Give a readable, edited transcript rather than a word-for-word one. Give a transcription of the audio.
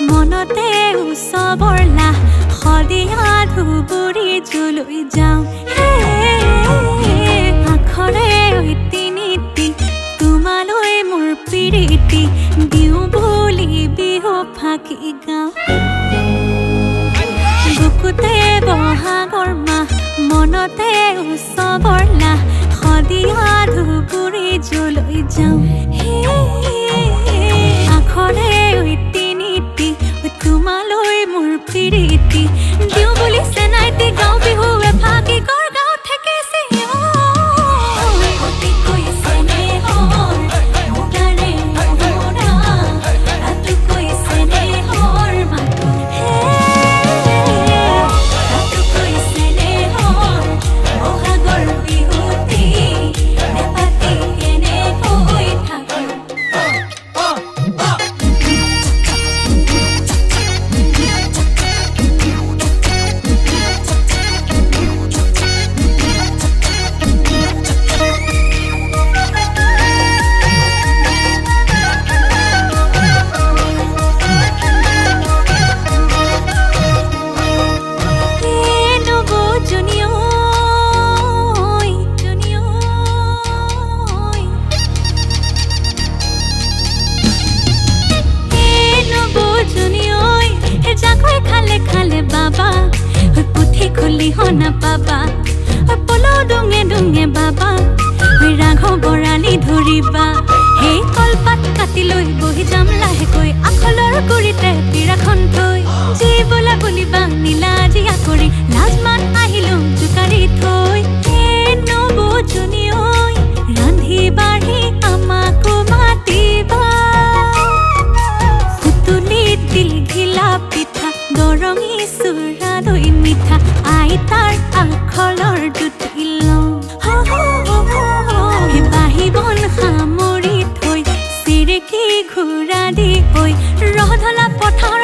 মনতে উৎসৱৰ লাহ শদিয়া ধুবুৰী জলৈ যাওঁ আখৰে ঐতিনীতি তোমালৈ মোৰ প্ৰীতি দিওঁ বুলি বিহু ফাঁকি গাওঁ বুকুতে বহাগৰ মাহ মনতে উৎসৱৰ লাহ শদিয়া ধুবুৰী জলৈ যাওঁ আখৰে ঐতিনীতি তোমালৈ মোৰ প্ৰীতি দিওঁ বুলি চেনাইতি গাওঁ বিহু এফাকি কৰ গাঁও ঠেকেছে না পাবা পলো ডুঙে ডুঙে বাবা ৰাঘৱ বৰালি ধৰিবা সেই কলপাত কাটি লৈ বহি যাম লাহেকৈ আখলৰ গুৰিতে পিৰাখন থৈ যি বোলা বুলিবা নীলাজিয়া কৰি লাজমান আহিলো জোকাৰি থৈ নবুজনি ঐ ৰান্ধি বাঢ়ি আমাকো মাতিবা সুতুলিত তিল ঘিলা পিঠা দৰঙী চুৰা দৈ মিঠা আইতাৰ আখলৰ দুটি লওঁ বাহি বন সামৰি থৈ চিৰিকি ঘূৰা দি কৈ ৰহধলা পথাৰ